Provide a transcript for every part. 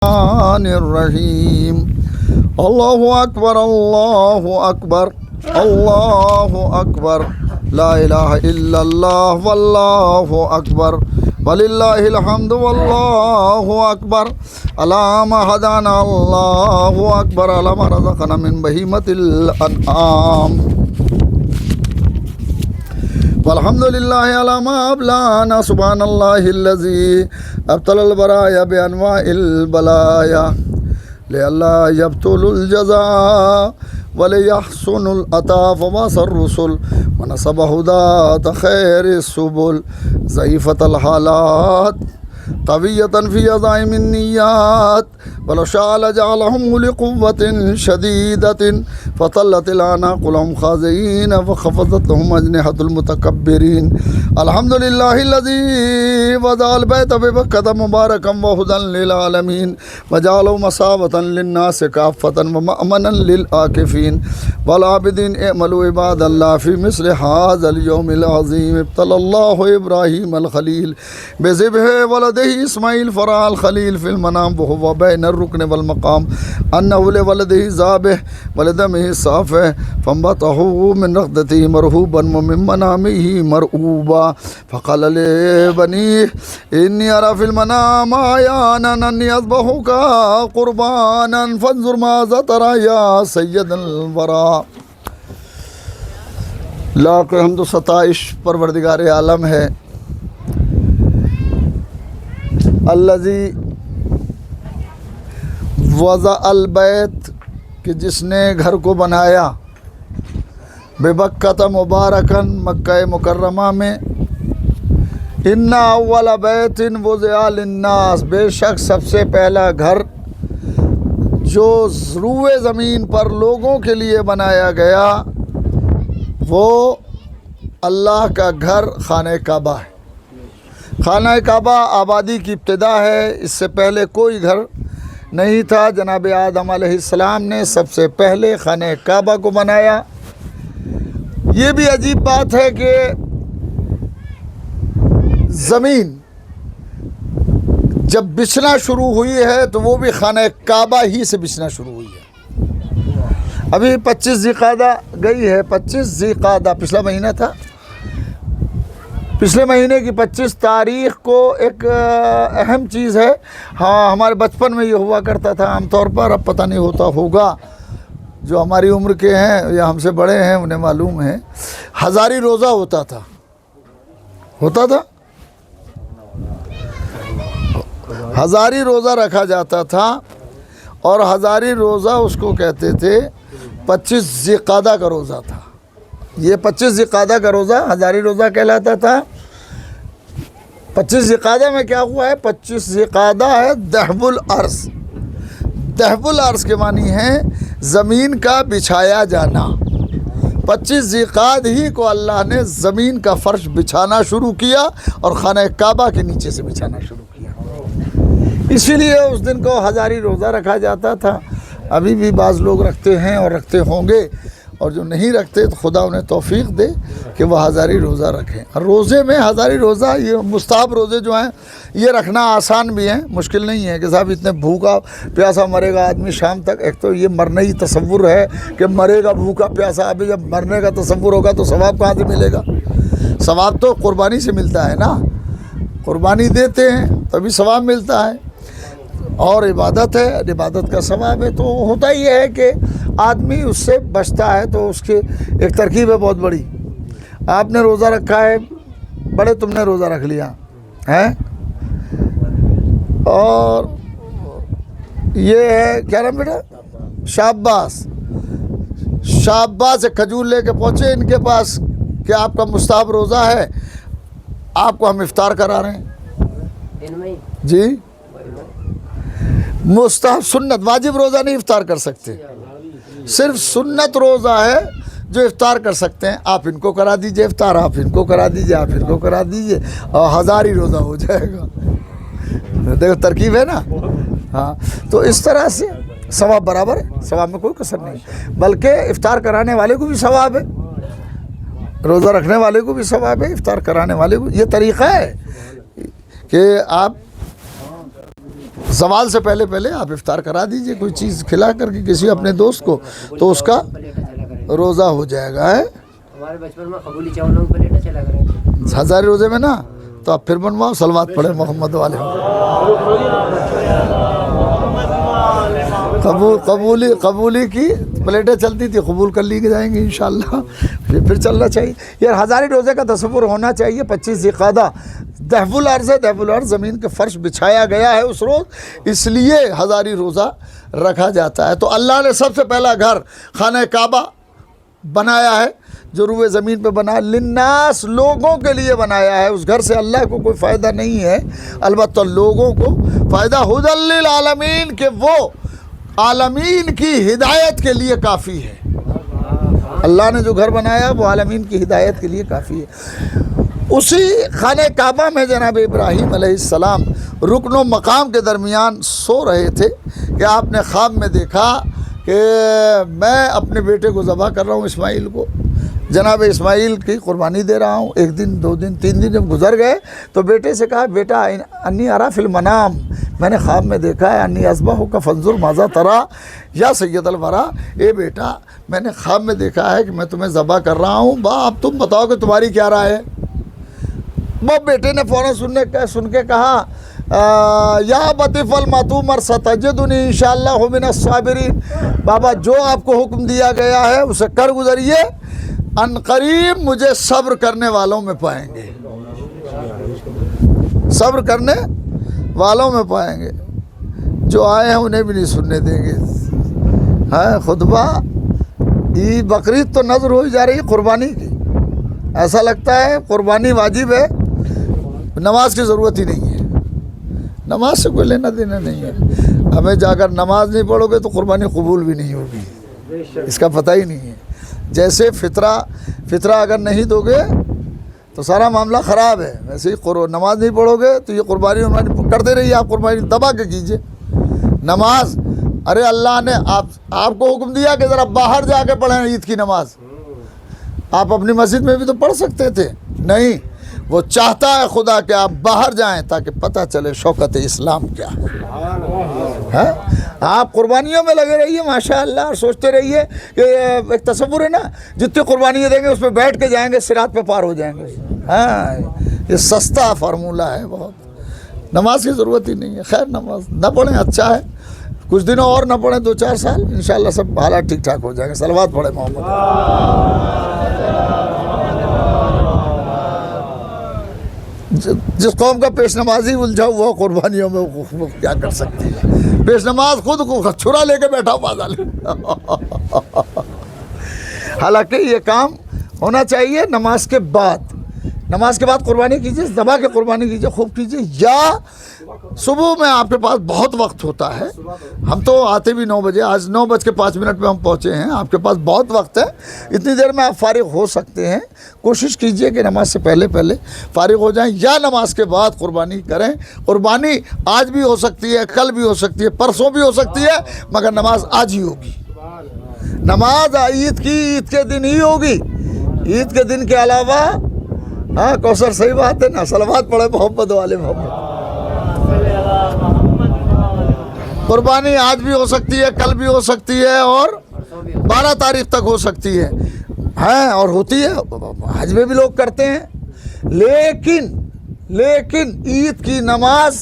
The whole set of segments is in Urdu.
الرحمن الرحیم اللہ اکبر اللہ اکبر اللہ اکبر لا الہ الا اللہ واللہ اکبر وللہ الحمد واللہ اکبر علام ہدانا اللہ اکبر علام رزقنا من بہیمۃ الانعام والحمد للہ علی ما ابلانا سبحان اللہ الذی ابطل البرایا بانواع البلایا لئلا یبطل الجزاء ولیحسن العطا فواس الرسل ونصب ہدات خیر السبل ضعیفۃ الحالات قویۃ فی عزائم النیات ولو شاء لجعلهم لقوة شدیدة فطلت العناق لهم خاضعین وخفضت لهم أجنحة المتکبرین الحمد للہ الذی وضع البیت ببکۃ مبارکا وہدی للعالمین وجعلہ مثابۃ للناس کافۃ ومأمنا للعاکفین والعابدین اعملوا عباد اللہ فی مثل هذا اليوم العظیم ابتلى اللہ ابراہیم الخلیل بذبح ولدہ اسماعیل فرع الخلیل فی المنام وهو بین الرکن والمقام انه لولدہ ذابح ولدمہ صافح فانبته من رغدته مرهوبا ومن منامه مرعوبا فقال لبنيه انی ارى في المنام عیانا انی اذبحك قربانا فانظر ماذا ترى یا سید الورا۔ لاکھ حمد و ستائش پروردگار عالم ہے، الذی وضع البیت، کہ جس نے گھر کو بنایا، ببکۃ مبارکن، مکہ مکرمہ میں، ان اول بیت وضع للناس، بے شک سب سے پہلا گھر جو روئے زمین پر لوگوں کے لیے بنایا گیا وہ اللہ کا گھر خانہ کعبہ ہے۔ خانہ کعبہ آبادی کی ابتدا ہے، اس سے پہلے کوئی گھر نہیں تھا۔ جناب آدم علیہ السلام نے سب سے پہلے خانہ کعبہ کو بنایا۔ یہ بھی عجیب بات ہے کہ زمین جب بچھنا شروع ہوئی ہے تو وہ بھی خانہ کعبہ ہی سے بچھنا شروع ہوئی ہے۔ ابھی 25 ذی قعدہ گئی ہے، 25 ذی قعدہ پچھلا مہینہ تھا، پچھلے مہینے کی 25 تاریخ کو ایک اہم چیز ہے۔ ہاں، ہمارے بچپن میں یہ ہوا کرتا تھا عام طور پر، اب پتہ نہیں ہوتا ہوگا، جو ہماری عمر کے ہیں یا ہم سے بڑے ہیں انہیں معلوم ہے، ہزاری روزہ ہوتا تھا ہزاری روزہ رکھا جاتا تھا، اور ہزاری روزہ اس کو کہتے تھے 25 ذی قعدہ کا روزہ تھا۔ یہ 25 ذی قعدہ کا روزہ ہزاری روزہ کہلاتا تھا۔ 25 ذی قعدہ میں کیا ہوا ہے؟ 25 ذی قعدہ ہے دہب الارض۔ دہب الارض کے معنی ہے زمین کا بچھایا جانا۔ 25 ذی قعدہ ہی کو اللہ نے زمین کا فرش بچھانا شروع کیا اور خانہ کعبہ کے نیچے سے بچھانا شروع کیا، اسی لیے اس دن کو ہزاری روزہ رکھا جاتا تھا۔ ابھی بھی بعض لوگ رکھتے ہیں اور رکھتے ہوں گے، اور جو نہیں رکھتے تو خدا انہیں توفیق دے کہ وہ ہزاری روزہ رکھیں۔ روزے میں ہزاری روزہ، یہ مستحب روزے جو ہیں یہ رکھنا آسان بھی ہیں، مشکل نہیں ہے کہ صاحب اتنے بھوکا پیاسا مرے گا آدمی شام تک۔ ایک تو یہ مرنے ہی تصور ہے کہ مرے گا بھوکا پیاسا، ابھی جب مرنے کا تصور ہوگا تو ثواب کہاں سے ملے گا؟ ثواب تو قربانی سے ملتا ہے نا، قربانی دیتے ہیں تبھی ثواب ملتا ہے، اور عبادت ہے، عبادت کا ثواب ہے۔ تو ہوتا یہ ہے کہ آدمی اس سے بچتا ہے، تو اس کی ایک ترکیب ہے بہت بڑی۔ آپ نے روزہ رکھا ہے، بڑے تم نے روزہ رکھ لیا ہے، اور یہ ہے کیا نام بیٹا، شاباس ایک کھجور لے کے پہنچے ان کے پاس کہ آپ کا مستحب روزہ ہے، آپ کو ہم افطار کرا رہے ہیں۔ جی، مستحب سنت، واجب روزہ نہیں افطار کر سکتے، صرف سنت روزہ ہے جو افطار کر سکتے ہیں۔ آپ ان کو کرا دیجئے افطار، آپ ان کو کرا دیجئے، آپ ان کو کرا دیجئے، اور ہزاری روزہ ہو جائے گا۔ دیکھو ترکیب ہے نا۔ ہاں، تو اس طرح سے ثواب برابر ہے، ثواب میں کوئی کسر نہیں، بلکہ افطار کرانے والے کو بھی ثواب ہے، روزہ رکھنے والے کو بھی ثواب ہے، افطار کرانے والے کو۔ یہ طریقہ ہے کہ آپ زوال سے پہلے پہلے آپ افطار کرا دیجئے کوئی چیز کھلا کر کے کسی اپنے دوست کو، تو اس کا روزہ ہو جائے گا. ہے ہمارے بچپن میں قبولی چاولوں کی پلیٹیں چلا کریں. ہزاری روزے میں نا تو آپ پھر بنواؤ، صلوات پڑھیں محمد والے. قبولی کی پلیٹیں چلتی تھی، قبول کر لی جائیں گی انشاءاللہ. پھر چلنا چاہیے یار. ہزاری روزے کا تصور ہونا چاہیے. 25 ذی القعدہ دہب الارض ہے، دہب الارض زمین کے فرش بچھایا گیا ہے اس روز، اس لیے ہزاری روزہ رکھا جاتا ہے. تو اللہ نے سب سے پہلا گھر خانہ کعبہ بنایا ہے جو روئے زمین پہ بنا، للناس لوگوں کے لیے بنایا ہے. اس گھر سے اللہ کو کوئی فائدہ نہیں ہے، البتہ لوگوں کو فائدہ. ھدی للعالمین کہ وہ عالمین کی ہدایت کے لیے کافی ہے. اللہ نے جو گھر بنایا وہ عالمین کی ہدایت کے لیے کافی ہے. اسی خانہ کعبہ میں جناب ابراہیم علیہ السلام رکن و مقام کے درمیان سو رہے تھے کہ آپ نے خواب میں دیکھا کہ میں اپنے بیٹے کو ذبح کر رہا ہوں، اسماعیل کو. جناب اسماعیل کی قربانی دے رہا ہوں. 1 دن 2 دن 3 دن جب گزر گئے تو بیٹے سے کہا بیٹا انی ارا فی المنام، میں نے خواب میں دیکھا ہے انی اذبحک فانظر ماذا تری یا سید الورا. اے بیٹا میں نے خواب میں دیکھا ہے کہ میں تمہیں ذبح کر رہا ہوں، اب تم بتاؤ کہ تمہاری کیا رائے ہے. وہ بیٹے نے فوراً سن کے کہا یا بطف الماتومر ستجدنی انشاءاللہ من الصابرین. بابا جو آپ کو حکم دیا گیا ہے اسے کر گزریے، ان قریب مجھے صبر کرنے والوں میں پائیں گے. صبر کرنے والوں میں پائیں گے. جو آئے ہیں انہیں بھی نہیں سننے دیں گے. ہاں خطبہ عید بقرعید تو نظر ہوئی جا رہی ہے قربانی کی. ایسا لگتا ہے قربانی واجب ہے، نماز کی ضرورت ہی نہیں ہے. نماز سے کوئی لینا دینا نہیں ہے. ہمیں جا کر نماز نہیں پڑھو گے تو قربانی قبول بھی نہیں ہوگی، اس کا پتہ ہی نہیں ہے. جیسے فطرہ اگر نہیں دو گے تو سارا معاملہ خراب ہے، ویسے ہی نماز نہیں پڑھو گے تو یہ قربانی کرتے رہیے. آپ قربانی دبا کے کیجئے. نماز ارے اللہ نے آپ کو حکم دیا کہ ذرا باہر جا کے پڑھیں عید کی نماز. آپ اپنی مسجد میں بھی تو پڑھ سکتے تھے. نہیں، وہ چاہتا ہے خدا کہ آپ باہر جائیں تاکہ پتہ چلے شوکت اسلام کیا ہے. آپ قربانیوں میں لگے رہیے ماشاءاللہ، اور سوچتے رہیے کہ ایک تصور ہے نا جتنی قربانیاں دیں گے اس پہ بیٹھ کے جائیں گے صراط پہ پار ہو جائیں گے. ہاں یہ سستا فارمولہ ہے بہت. نماز کی ضرورت ہی نہیں ہے. خیر نماز نہ پڑھیں اچھا ہے، کچھ دنوں اور نہ پڑھیں 2-4 سال، انشاءاللہ سب حالات ٹھیک ٹھاک ہو جائیں گے. صلوات پڑھیں محمد. جس قوم کا پیش نمازی الجھا ہوا قربانیوں میں وہ کیا کر سکتی ہے. پیش نماز خود کو چھرا لے کے بیٹھا بازا لے. حالانکہ یہ کام ہونا چاہیے نماز کے بعد. نماز کے بعد قربانی کیجیے، ذبح کے قربانی کیجیے، خوب کیجیے. یا صبح میں آپ کے پاس بہت وقت ہوتا ہے، ہم تو آتے بھی 9 بجے، آج 9:05 پہ ہم پہنچے ہیں. آپ کے پاس بہت وقت ہے، اتنی دیر میں آپ فارغ ہو سکتے ہیں. کوشش کیجئے کہ نماز سے پہلے فارغ ہو جائیں یا نماز کے بعد قربانی کریں. قربانی آج بھی ہو سکتی ہے، کل بھی ہو سکتی ہے، پرسوں بھی ہو سکتی ہے، مگر نماز آج ہی ہوگی. نماز عید کے دن ہی ہوگی. عید کے دن کے علاوہ ہاں کوثر صحیح بات ہے نا. صلوات پڑھے محمد والے محمد. قربانی آج بھی ہو سکتی ہے، کل بھی ہو سکتی ہے، اور 12 تاریخ تک ہو سکتی ہے. ہاں اور ہوتی ہے، حج میں بھی لوگ کرتے ہیں. لیکن عید کی نماز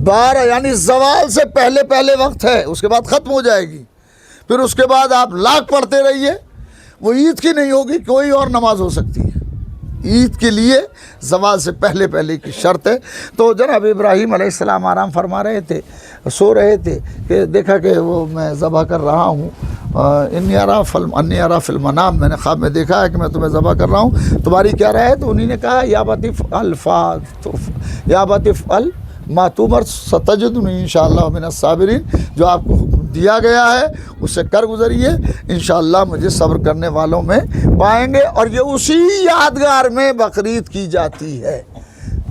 12 یعنی زوال سے پہلے وقت ہے، اس کے بعد ختم ہو جائے گی. پھر اس کے بعد آپ لاکھ پڑھتے رہیے، وہ عید کی نہیں ہوگی، کوئی اور نماز ہو سکتی ہے. عید کے لیے زوال سے پہلے کی شرط ہے. تو جناب ابراہیم علیہ السلام آرام فرما رہے تھے، سو رہے تھے کہ دیکھا کہ وہ میں ذبح کر رہا ہوں. انی ارا فی المنام، میں نے خواب میں دیکھا ہے کہ میں تمہیں ذبح کر رہا ہوں، تمہاری کیا رائے ہے؟ تو انہی نے کہا یا بطف ما تؤمر ستجدنی انشاءاللہ من الصابرین. جو آپ کو دیا گیا ہے اسے کر گزریے، انشاءاللہ مجھے صبر کرنے والوں میں پائیں گے. اور یہ اسی یادگار میں بقرعید کی جاتی ہے.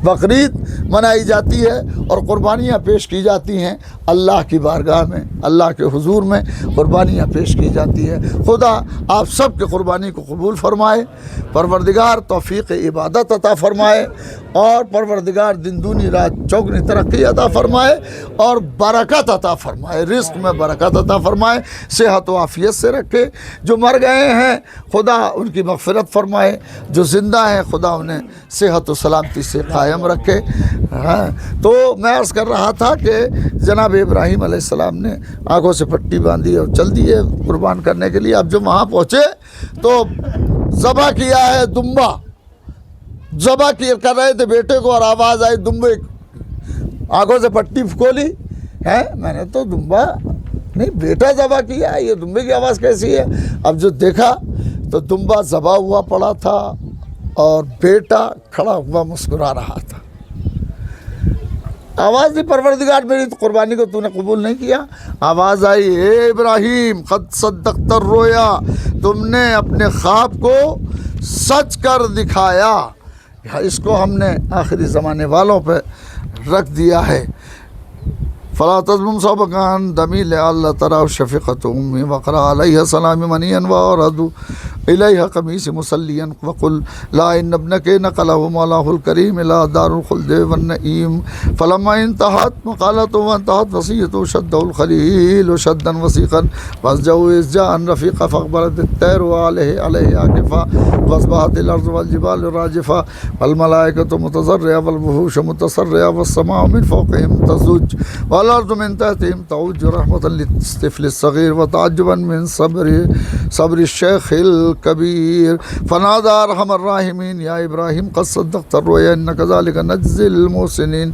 بقرعید منائی جاتی ہے اور قربانیاں پیش کی جاتی ہیں اللہ کی بارگاہ میں، اللہ کے حضور میں قربانیاں پیش کی جاتی ہے۔ خدا آپ سب کے قربانی کو قبول فرمائے، پروردگار توفیق عبادت عطا فرمائے، اور پروردگار دن دونی رات چوگنی ترقی عطا فرمائے اور برکت عطا فرمائے، رزق میں برکت عطا فرمائے، صحت و عافیت سے رکھے۔ جو مر گئے ہیں خدا ان کی مغفرت فرمائے، جو زندہ ہیں خدا انہیں صحت و سلامتی سے قائم رکھے۔ ہاں، تو میں عرض کر رہا تھا کہ جناب ابراہیم علیہ السلام نے آنکھوں سے پٹی باندھی اور چل دیے قربان کرنے کے لیے۔ اب جو وہاں پہنچے تو ذبح کیا ہے دمبا، ذبح کر رہے تھے بیٹے کو اور آواز آئی دمبے، آنکھوں سے پٹی کھولی ہے، میں نے تو دمبا نہیں بیٹا ذبح کیا ہے، یہ دمبے کی آواز کیسی ہے؟ اب جو دیکھا تو دمبا ذبح ہوا پڑا تھا اور بیٹا کھڑا ہوا مسکرا رہا تھا۔ آواز دی پروردگار میری تو قربانی کو تو نے قبول نہیں کیا۔ آواز آئی اے ابراہیم قد صدقت الرؤیا، تم نے اپنے خواب کو سچ کر دکھایا۔ اس کو ہم نے آخری زمانے والوں پہ رکھ دیا ہے۔ فلا تظلم صوبکان دمی لعل ترى شفقت امی وقرا علیہ سلام منیا وردوا الیہ قمیص مسلیا وقل لا ان ابنک نقلہ مولاه الکریم الى دار الخلد والنعیم فلما انتهت مقالته وانتهت وصیته شده الخلیل شدا وثیقا فاسجوا اذ جاء رفیقا فاقبلت الطیر علیہ عاکفا واصبحت الارض والجبال راجفا والملائکۃ متضرعة والوحوش متصرعة والسماء من فوقهم تزج والارض من تحتهم تعج رحمة للطفل الصغير وتعجبا من صبر الشيخ الكبير فنادى ارحم الراحمين يا ابراهيم قد صدقت الرؤيا ان كذلك نجزي المحسنين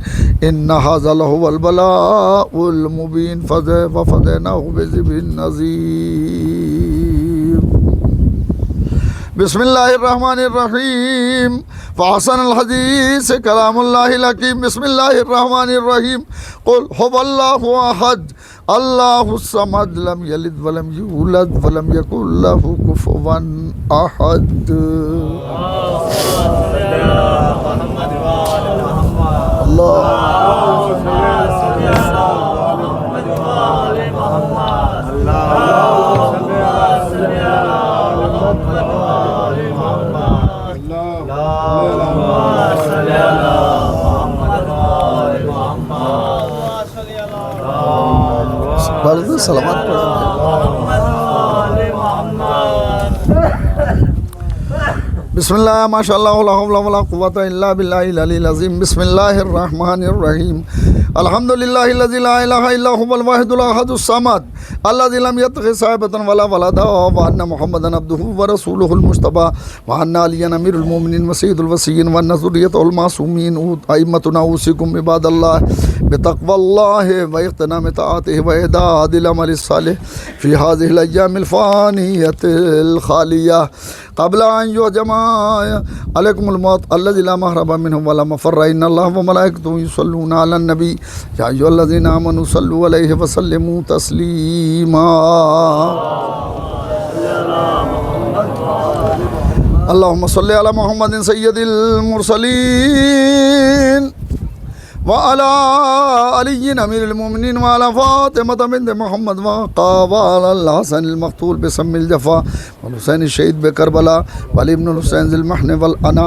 ان هذا لهو البلاء المبين ففديناه بذبح نذير۔ بسم اللہ الرحمن الرحیم فحسن الحدیث کلام اللہ الحکیم۔ بسم اللہ الرحمن الرحیم قل هو اللہ احد اللہ الصمد لم یلد ولم یولد ولم یکن له کفوا احد۔ سلامات بسم اللہ ماشاء اللہ لا حول ولا قوة الا باللہ العلی العظیم۔ بسم اللہ الرحمن الرحیم الحمد للہ الذی لا الہ الا هو الواحد الاحد الصمد الذی لم یتخذ صاحبة ولا ولدا وان محمدا عبدہ ورسولہ المجتبی وان علی امیر المؤمنین وسید الوصیین وان ذریۃہ المعصومین ائمتنا اوصیکم عباد اللہ بتقوى اللہ واغتنام طاعتہ واعداد العمل الصالح فی هذه الایام الفانیۃ الخالیہ قبل ان یعجم علیکم الموت الذی لا مہرب منہ ولا مفر ان اللہ وملائکتہ یصلون علی النبی یا ایھا الذین آمنوا صلوا علیہ وسلموا تسلیما۔ اللہم صلی علی محمد سید المرسلین وعلى علي امير المؤمنين وعلى فاطمة بنت محمد وعلى الحسن المقتول بسم الجفا والحسين الشهيد بكربلاء وعلي بن الحسين ذي المحن والأنا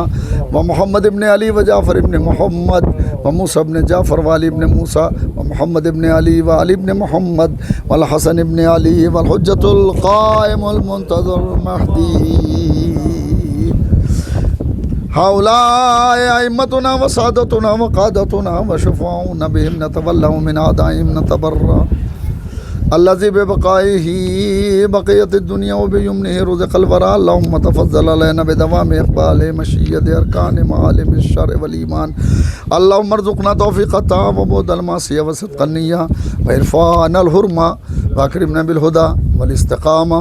ومحمد بن علي وجعفر بن محمد وموسى بن جعفر وعلي بن موسى ومحمد بن علي وعلي بن محمد والحسن بن علي والحجة القائم المنتظر المهدي هؤلاء أئمتنا وسادتنا وقادتنا وشفعاؤنا بهم نتولى من أعدائهم نتبرأ الذي ببقائه بقية الدنيا وبيمنه رزق الورى اللهم تفضل علينا بدوام إقبال مشية أركان معالم الشرع والإيمان اللهم ارزقنا توفيق الطاعة وبعد المعصية وصدق النية وعرفان الحرمة واکرمنا بالہدى والاستقامہ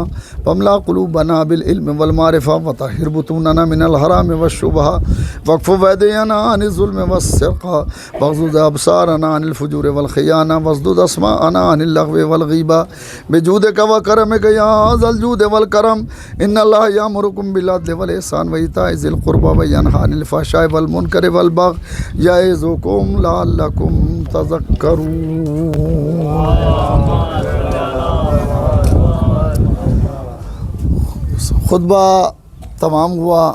واملا قلوبنا بالعلم والمعرفہ وطہر بطوننا من الحرام والشبہہ واکف ایدینا عن الظلم والسرقہ واغضض ابصارنا عن الفجور والخیانہ واسدد اسماعنا عن اللغو والغیبہ بجودک وکرمک یا ذا الجود والکرم ان اللہ یامرکم بالعدل والاحسان وایتاء ذی القربى وینہی عن الفحشاء والمنکر والبغی یعظکم لعلکم تذکرون۔ خطبہ تمام ہوا۔